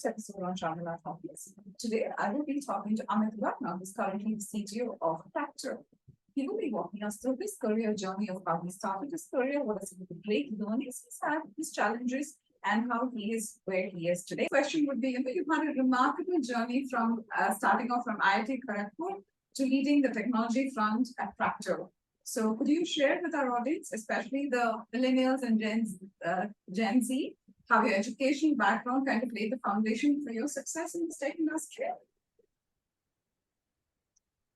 next episode on Chandana Topics. Today, I will be talking to Amit Verma, who's currently the CTO of Practo. He will be walking us through his career journey of how he started his career, what are some of the great learnings he's had, his challenges, and how he is where he is today. The question would be, you've had a remarkable journey from starting off from IIT Kharagpur to leading the technology front at Practo. So could you share with our audience, especially the millennials and Gen Z, how your education background kind of laid the foundation for your success in the tech industry?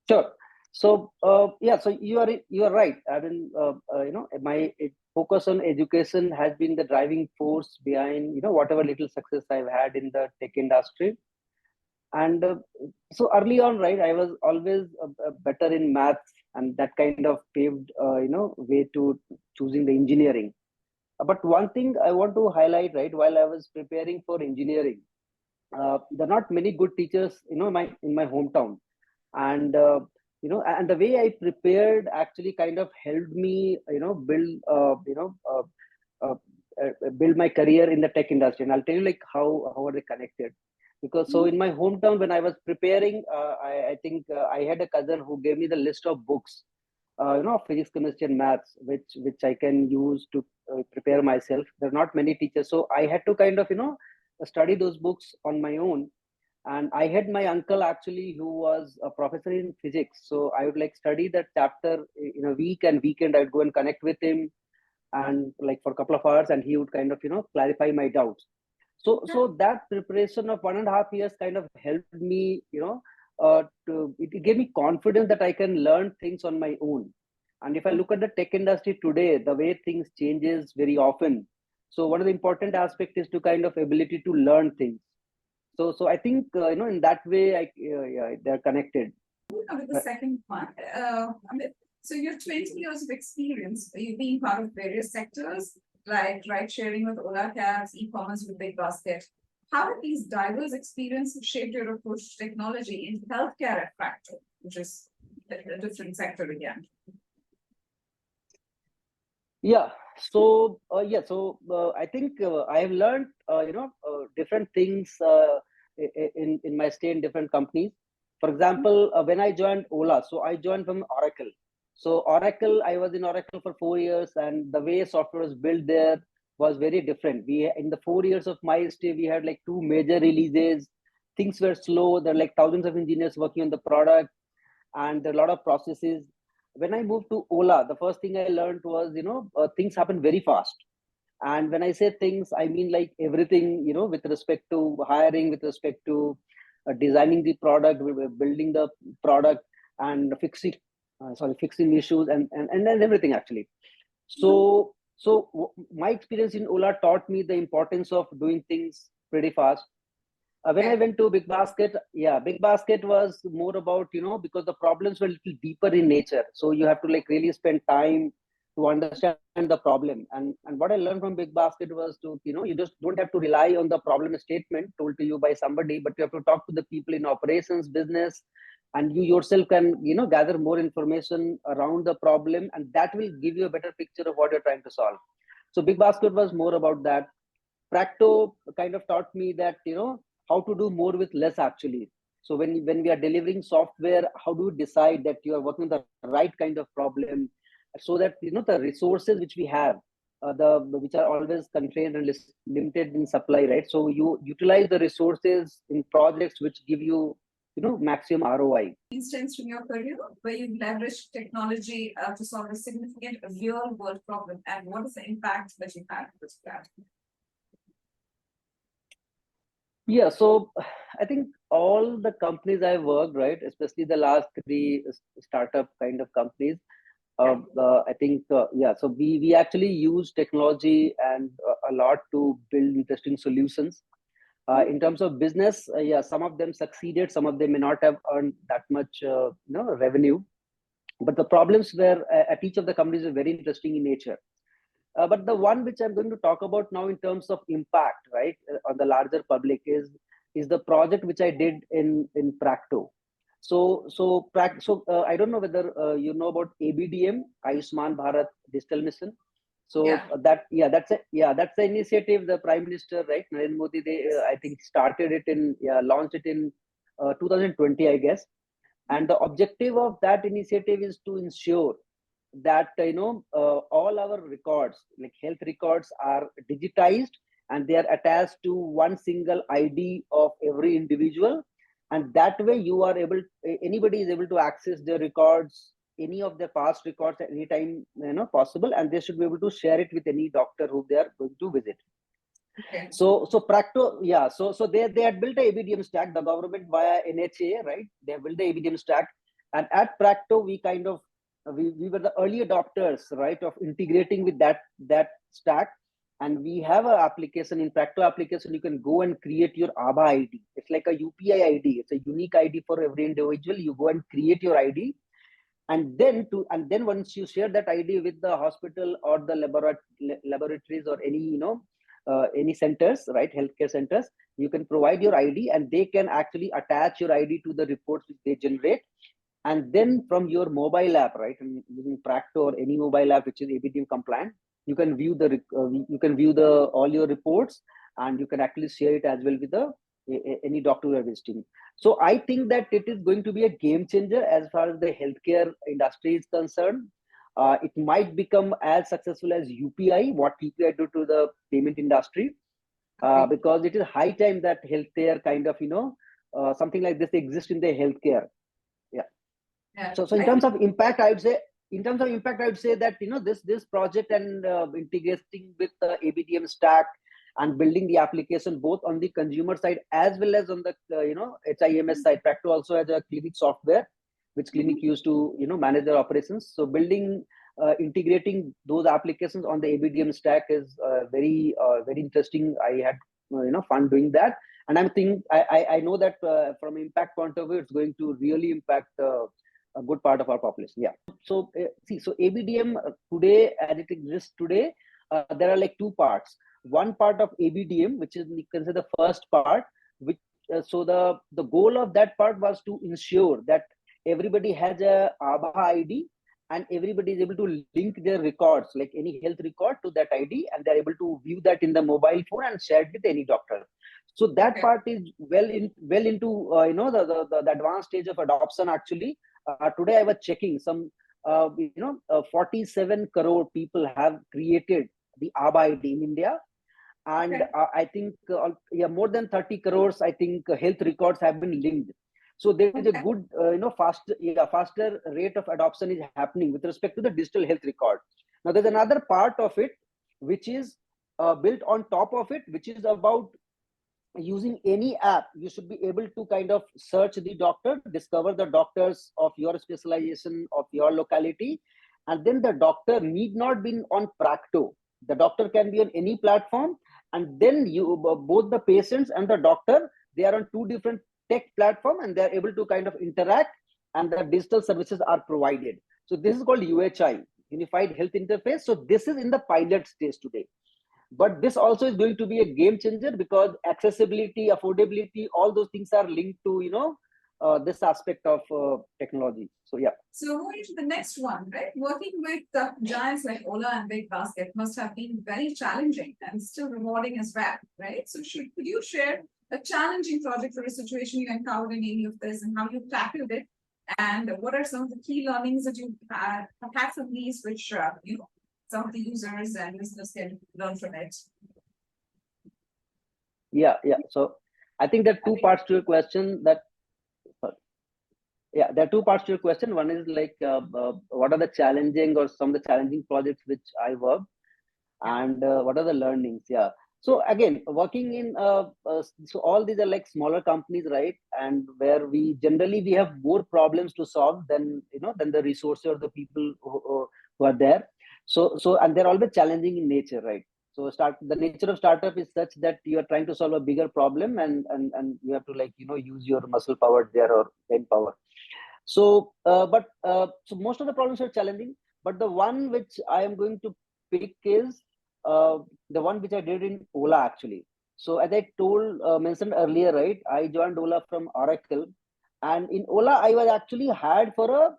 Sure. So yeah, so you are right. I mean, my focus on education has been the driving force behind whatever little success I've had in the tech industry. And so early on, right, I was always better in maths, and that kind of paved way to choosing the engineering. But one thing I want to highlight, right, while I was preparing for engineering, there are not many good teachers, in my hometown, and and the way I prepared actually kind of helped me, build my career in the tech industry. And I'll tell you like how are they connected. Because so in my hometown, when I was preparing, I think I had a cousin who gave me the list of books, physics, chemistry, and maths, which I can use to prepare myself. There are not many teachers, so I had to kind of study those books on my own. And I had my uncle actually who was a professor in physics, so I would like study that chapter in a week, and weekend I'd go and connect with him, and like for a couple of hours, and he would kind of clarify my doubts. So that preparation of 1.5 years kind of helped me, it gave me confidence that I can learn things on my own. And if I look at the tech industry today, the way things changes very often. So one of the important aspects is to kind of ability to learn things. So I think in that way, they're connected. With the second one, so you have 20 years of experience. You've been part of various sectors, like ride sharing with Ola Cabs, e-commerce with Big Basket. How have these diverse experiences shaped your approach to technology in healthcare at Practo, which is a different sector again? Yeah. So I think I have learned different things in my stay in different companies. For example, when I joined Ola, so I joined from Oracle. So Oracle, I was in Oracle for 4 years, and the way software was built there was very different. We in the 4 years of my stay, we had like 2 major releases. Things were slow. There are like thousands of engineers working on the product, and there are a lot of processes. When I moved to Ola, the first thing I learned was things happen very fast. And when I say things, I mean like everything, with respect to hiring, with respect to designing the product, building the product, and fixing issues, and everything actually. So my experience in Ola taught me the importance of doing things pretty fast. When I went to Big Basket, Big Basket was more about, because the problems were a little deeper in nature. So you have to like really spend time to understand the problem. And what I learned from Big Basket was to, you just don't have to rely on the problem statement told to you by somebody, but you have to talk to the people in operations, business, and you yourself can, gather more information around the problem, and that will give you a better picture of what you're trying to solve. So Big Basket was more about that. Practo kind of taught me that, how to do more with less actually. So when we are delivering software, how do you decide that you are working on the right kind of problem, so that the resources which we have, which are always constrained and limited in supply, right? So you utilize the resources in projects which give you maximum ROI. Instance from your career where you leverage technology to solve a significant real world problem, and what is the impact that you had with that? Yeah, so I think all the companies I worked, right, especially the last 3 startup kind of companies, I think, so we actually use technology and a lot to build interesting solutions. In terms of business, some of them succeeded, some of them may not have earned that much, revenue. But the problems were at each of the companies were very interesting in nature. But the one which I'm going to talk about now in terms of impact, right, on the larger public is the project which I did in Practo. So I don't know whether you know about ABDM, Ayushman Bharat Digital Mission. So that's the initiative the Prime Minister, right, Narendra Modi, they I think started it in launched it in 2020, I guess. And the objective of that initiative is to ensure that all our records, like health records, are digitized and they are attached to one single ID of every individual, and that way you are able, anybody is able to access their records, any of their past records at any time possible, and they should be able to share it with any doctor who they are going to visit. Okay. So Practo, so they had built a ABDM stack, the government via NHA, right? They have built the ABDM stack, and at Practo we kind of we were the early adopters, right, of integrating with that stack. And we have an application, in Practo application you can go and create your ABA ID. It's like a UPI ID. It's a unique ID for every individual. You go and create your ID, and then once you share that ID with the hospital or the laboratories or any centers, right, healthcare centers, you can provide your ID and they can actually attach your ID to the reports which they generate. And then from your mobile app, right, and using Practo or any mobile app which is ABDM compliant, you can view the all your reports, and you can actually share it as well with any doctor you are visiting. So I think that it is going to be a game changer as far as the healthcare industry is concerned. It might become as successful as UPI, what UPI do to the payment industry, because it is high time that healthcare kind of something like this exists in the healthcare. So in terms of impact, I would say that this project and integrating with the ABDM stack and building the application both on the consumer side as well as on the HIMS side. Practo also has a clinic software which clinic used to manage their operations. So integrating those applications on the ABDM stack is very interesting. I had fun doing that, and I know that from impact point of view, it's going to really impact a good part of our population. So ABDM today, as it exists today, there are like two parts. One part of ABDM, which is, you can say, the first part, which so the goal of that part was to ensure that everybody has a ABA ID and everybody is able to link their records, like any health record, to that ID, and they're able to view that in the mobile phone and share it with any doctor. So that part is well into the advanced stage of adoption. Actually, today I was checking some 47 crore people have created the ABA ID in India, and I think more than 30 crores I think health records have been linked. So there is a good faster rate of adoption is happening with respect to the digital health record. Now there's another part of it which is built on top of it, which is about using any app. You should be able to kind of search the doctor, discover the doctors of your specialization, of your locality, and then the doctor need not be on Practo. The doctor can be on any platform, and then both the patients and the doctor, they are on two different tech platform, and they are able to kind of interact, and the digital services are provided. So this is called UHI, Unified Health Interface. So this is in the pilot stage today. But this also is going to be a game changer because accessibility, affordability, all those things are linked to this aspect of technology. So So moving to the next one, right? Working with giants like Ola and Big Basket must have been very challenging and still rewarding as well, right? So could you share a challenging project or a situation you encountered in any of this and how you tackled it? And what are some of the key learnings that you have had from these, which some of the users and listeners can learn from it? So I think there are two parts to your question. There are two parts to your question. One is like what are the challenging or some of the challenging projects which I worked, and what are the learnings? So again, working in so all these are like smaller companies, right? And where we have more problems to solve than the resources or the people who are there. So and they're always challenging in nature, right? So the nature of startup is such that you are trying to solve a bigger problem, and you have to use your muscle power there or brain power. So so most of the problems are challenging, but the one which I am going to pick is the one which I did in Ola actually. So as I mentioned earlier, right, I joined Ola from Oracle, and in Ola I was actually hired for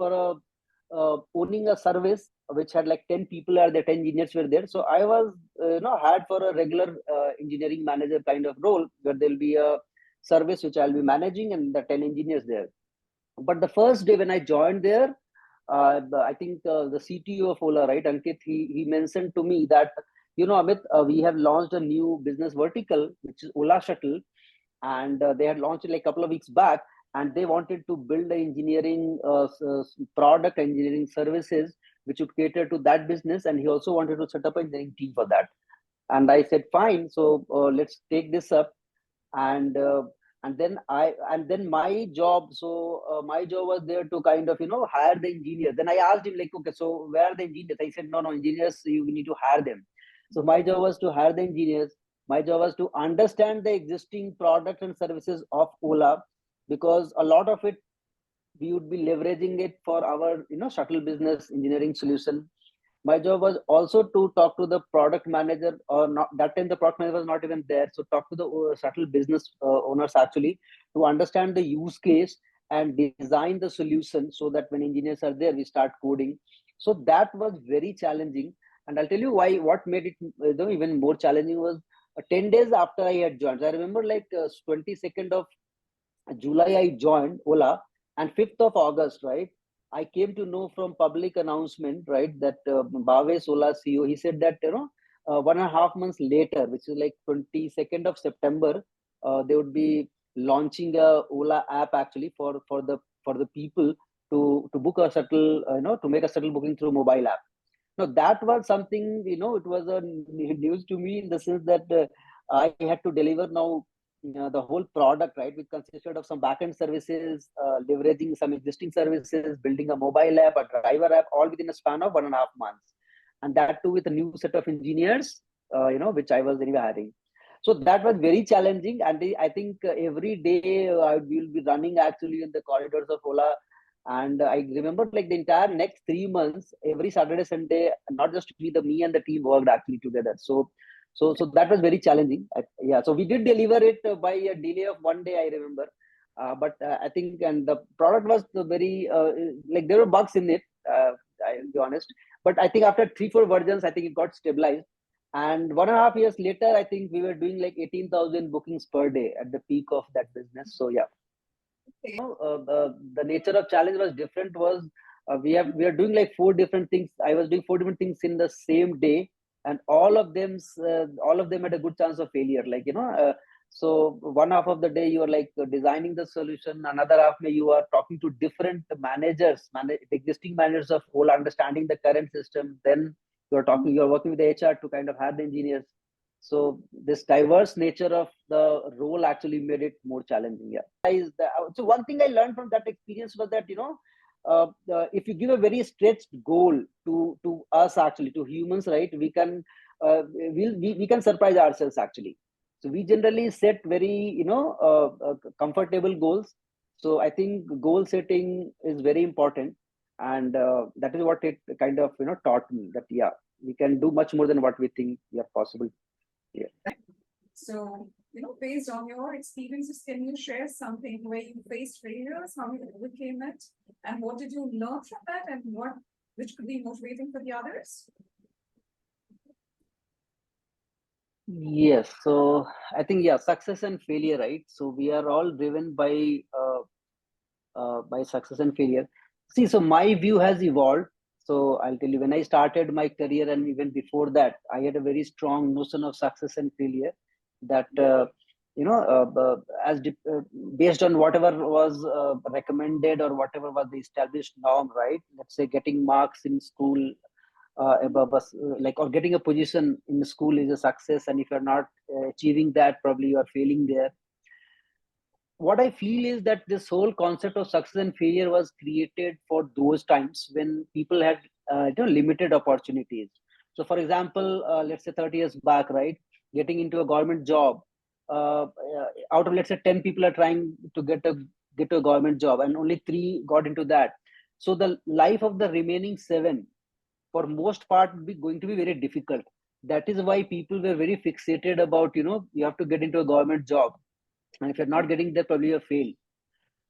a owning a service which had like 10 people are there, 10 engineers were there. So I was, hired for a regular engineering manager kind of role where there'll be a service which I'll be managing and the 10 engineers there. But the first day when I joined there, I think the CTO of Ola, right, Ankit, he mentioned to me that, Amit, we have launched a new business vertical, which is Ola Shuttle, and they had launched it like a couple of weeks back, and they wanted to build an engineering product, engineering services, which would cater to that business, and he also wanted to set up an engineering team for that. And I said, fine, so let's take this up. And then my job, my job was there to kind of hire the engineers. Then I asked him like, okay, so where are the engineers? I said, no, engineers, you need to hire them. So my job was to hire the engineers. My job was to understand the existing products and services of Ola, because a lot of it we would be leveraging it for our shuttle business engineering solution. My job was also to talk to the product manager, or not that time the product manager was not even there, so talk to the shuttle business owners actually, to understand the use case and design the solution, so that when engineers are there we start coding. So that was very challenging, and I'll tell you why. What made it even more challenging was 10 days after I had joined. I remember like 22nd of July I joined Ola, and 5th of August, right, I came to know from public announcement, right, that Bhave Ola CEO, he said that 1.5 months later, which is like 22nd of September, they would be launching a Ola app actually for the people to book a shuttle, to make a shuttle booking through mobile app. Now that was something, it was a news to me, in the sense that I had to deliver now the whole product, right, which consisted of some backend services, leveraging some existing services, building a mobile app, a driver app, all within a span of 1.5 months, and that too with a new set of engineers, which I was anyway hiring. So that was very challenging, and I think every day I will be running actually in the corridors of Ola. And I remember like the entire next 3 months, every Saturday, Sunday, not just me and the team worked actually together. So that was very challenging. Yeah, so we did deliver it by a delay of one day, I remember. But I think, and the product was very like there were bugs in it. I'll be honest, but I think after 3-4 versions, I think it got stabilized. And 1.5 years later, I think we were doing like 18,000 bookings per day at the peak of that business. So yeah, the nature of challenge was different. Was we are doing like 4 different things. I was doing 4 different things in the same day, and all of them had a good chance of failure. Like so one half of the day you are like designing the solution, another half may you are talking to different managers, existing managers of whole, understanding the current system. Then you're working with the HR to kind of have the engineers. So this diverse nature of the role actually made it more challenging. Yeah. So one thing I learned from that experience was that if you give a very stretched goal to us, actually to humans, right, we can we can surprise ourselves actually. So we generally set very comfortable goals. So I think goal setting is very important, and that is what it kind of taught me, that yeah, we can do much more than what we think we are possible. Yeah. So, based on your experiences, can you share something where you faced failures, how you overcame it, and what did you learn from that, and which could be motivating for the others? Yes. So I think, yeah, success and failure, right? So we are all driven by success and failure. See, so my view has evolved. So I'll tell you, when I started my career and even before that, I had a very strong notion of success and failure, that based on whatever was recommended or whatever was the established norm, right? Let's say getting marks in school above us, like, or getting a position in school is a success, and if you're not achieving that, probably you are failing there. What I feel is that this whole concept of success and failure was created for those times when people had limited opportunities. So, for example, let's say 30 years back, right, getting into a government job, out of let's say 10 people are trying to get to a government job, and only 3 got into that. So the life of the remaining 7, for most part, would be going to be very difficult. That is why people were very fixated about you have to get into a government job, and if you're not getting there, probably you fail.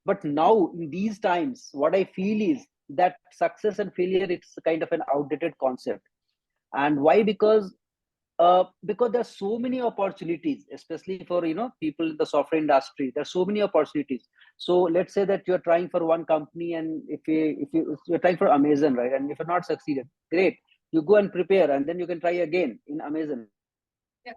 But now in these times, what I feel is that success and failure, it's kind of an outdated concept. And why? Because there's so many opportunities, especially for people in the software industry. There's so many opportunities. So let's say that you're trying for one company, and if you're trying for Amazon, right, and if you're not succeeded, great, you go and prepare, and then you can try again in Amazon. Yeah.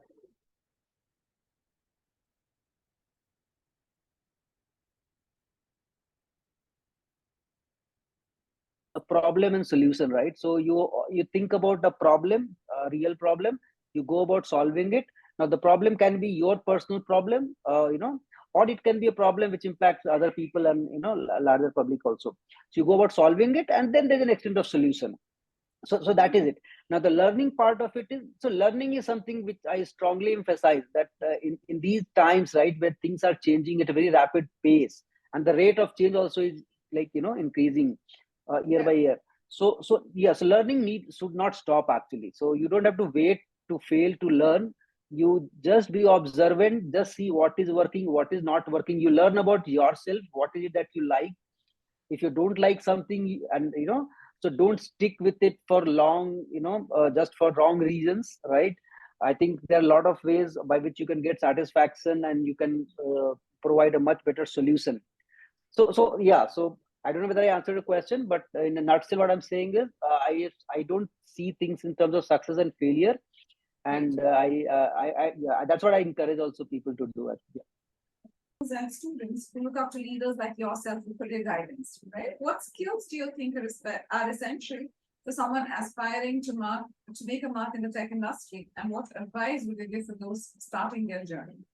A problem and solution, right? So you think about the problem, a real problem, you go about solving it. Now the problem can be your personal problem, or it can be a problem which impacts other people and larger public also. So you go about solving it, and then there's an extent of solution. So that is it. Now the learning part of it is, so learning is something which I strongly emphasize, that in these times, right, where things are changing at a very rapid pace, and the rate of change also is like increasing year by year. So yes, learning should not stop actually. So you don't have to wait to fail to learn. You just be observant, just see what is working, what is not working. You learn about yourself, what is it that you like. If you don't like something, and so don't stick with it for long, just for wrong reasons, right? I think there are a lot of ways by which you can get satisfaction, and you can provide a much better solution. So yeah, so I don't know whether I answered the question, but in a nutshell, what I'm saying is, I don't see things in terms of success and failure, and yeah, that's what I encourage also people to do. Yeah. And students who look up to leaders like yourself for career guidance, right? What skills do you think are essential for someone aspiring to make a mark in the tech industry, and what advice would you give for those starting their journey?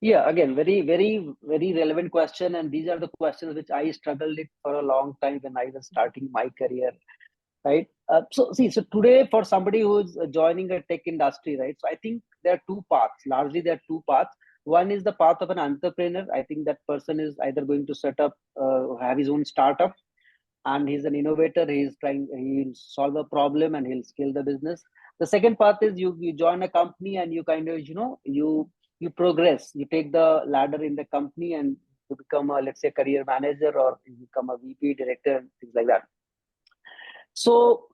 Yeah, again, very, very, very relevant question. And these are the questions which I struggled with for a long time when I was starting my career, right? So today, for somebody who is joining a tech industry, right? So I think there are two paths. Largely, there are two paths. One is the path of an entrepreneur. I think that person is either going to set up, have his own startup, and he's an innovator. He'll solve a problem, and he'll scale the business. The second path is you join a company, and you kind of you progress. You take the ladder in the company, and you become a, let's say, career manager, or you become a VP, director, things like that. So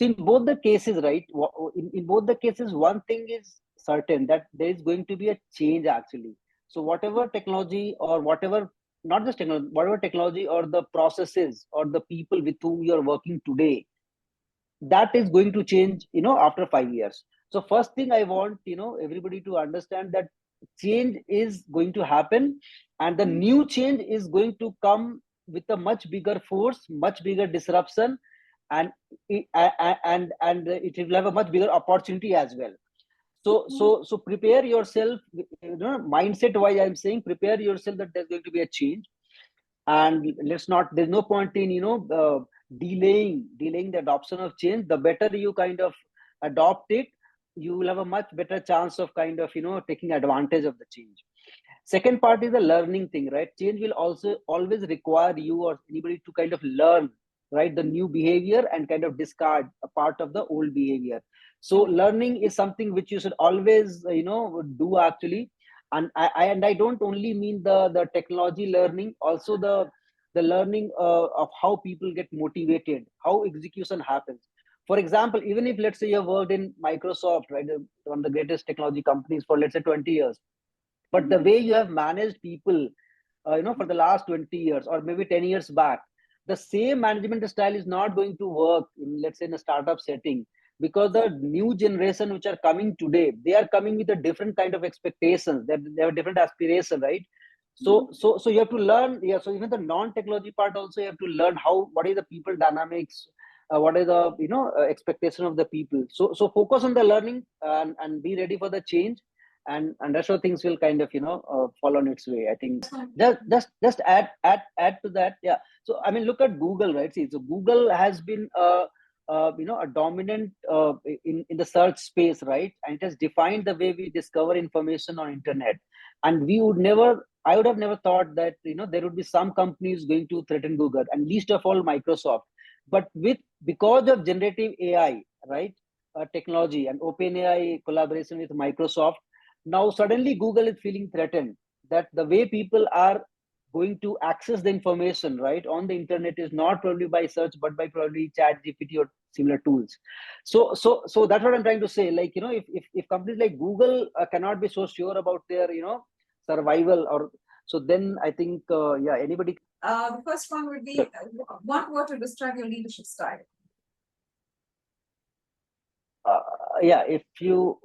in both the cases, right, in both the cases, one thing is certain, that there is going to be a change actually. So whatever technology, or whatever, not just technology, whatever technology or the processes or the people with whom you're working today, that is going to change, after 5 years. So first thing I want, everybody to understand, that change is going to happen, and the new change is going to come with a much bigger force, much bigger disruption, and it will have a much bigger opportunity as well. So prepare yourself, mindset wise, I'm saying prepare yourself that there's going to be a change. And there's no point in delaying the adoption of change. The better you kind of adopt it, you will have a much better chance of kind of taking advantage of the change. Second part is the learning thing, right? Change will also always require you or anybody to kind of learn, right, the new behavior, and kind of discard a part of the old behavior. So learning is something which you should always do actually. And I don't only mean the technology learning, also the learning of how people get motivated, how execution happens. For example, even if, let's say, you have worked in Microsoft, right, one of the greatest technology companies, for, let's say, 20 years, but the way you have managed people for the last 20 years, or maybe 10 years back, the same management style is not going to work in, let's say, in a startup setting, because the new generation which are coming today, they are coming with a different kind of expectations, they have a different aspiration, right? So you have to learn. Yeah, so even the non-technology part also, you have to learn what is the people dynamics, what is the expectation of the people. So focus on the learning, and be ready for the change, and that's how things will kind of fall on its way, I think. Just add to that. Yeah, so I mean, look at Google, right? See, so Google has been a dominant in the search space, right? And it has defined the way we discover information on internet. And I would have never thought that there would be some companies going to threaten Google, and least of all Microsoft. But because of generative AI, right, technology, and OpenAI collaboration with Microsoft, now suddenly Google is feeling threatened, that the way people are going to access the information right on the internet is not probably by search but by probably chat gpt or similar tools. So that's what I'm trying to say, like, if companies like Google cannot be so sure about their survival, or so then I think yeah, anybody. The first one would be one word to describe your leadership style. uh, yeah, if you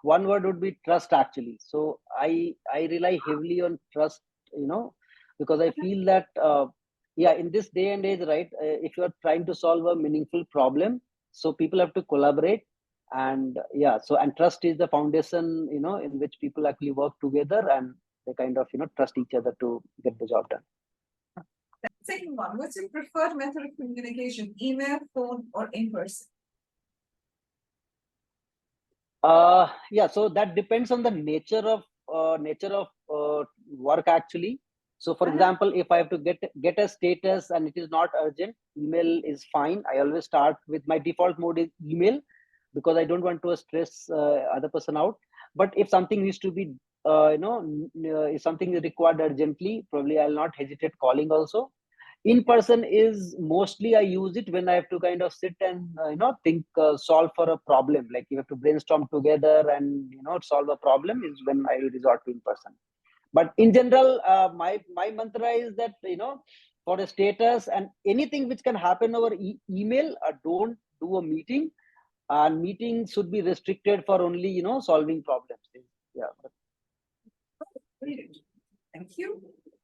one word would be trust actually. So I rely heavily on trust, because I feel that yeah, in this day and age, right, if you are trying to solve a meaningful problem, so people have to collaborate. And yeah, so and trust is the foundation, in which people actually work together, and they kind of trust each other to get the job done. Second one, what's your preferred method of communication? Email, phone, or in person? Yeah, so that depends on the nature of work actually. So for example, if I have to get a status and it is not urgent, email is fine. I always start with my default mode is email, because I don't want to stress other person out. But if something needs to be if something is required urgently, probably I'll not hesitate calling also. In person is mostly I use it when I have to kind of sit and think, solve for a problem, like you have to brainstorm together and solve a problem, is when I resort to in person. But in general, my mantra is that for a status and anything which can happen over email, don't do a meeting, and meeting should be restricted for only solving problems. Yeah. Brilliant. Thank you.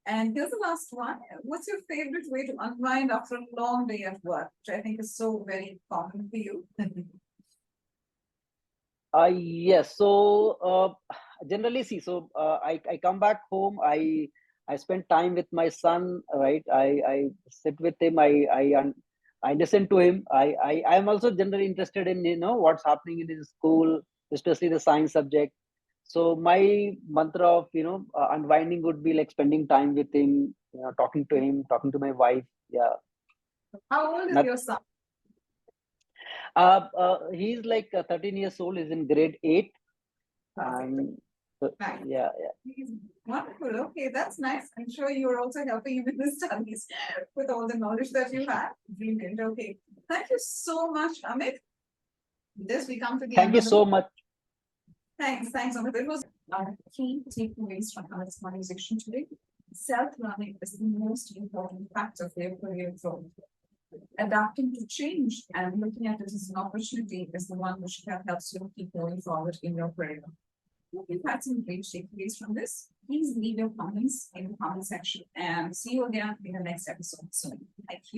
And here's the last one. What's your favorite way to unwind after a long day at work, which I think is so very common for you? Yes. So generally, see, so I come back home. I spend time with my son. Right. I sit with him. I listen to him. I am also generally interested in what's happening in his school, especially the science subject. So my mantra of unwinding would be like spending time with him, talking to him, talking to my wife. Yeah. How old is Not, your son? he's like 13 years old. He's in grade 8. Perfect. And Nice. yeah. Wonderful. Okay, that's nice. I'm sure you're also helping him in his studies with all the knowledge that you have. Brilliant. Okay. Thank you so much, Amit. With this, we come to the Thank end you of the. so much. Thanks, Amit. It was our key takeaways from Amit's conversation today. Self-learning is the most important factor for your career growth. Adapting to change and looking at it as an opportunity is the one which helps you keep going forward in your career. If you've had some great takeaways from this, please leave your comments in the comment section and see you again in the next episode soon. Thank you.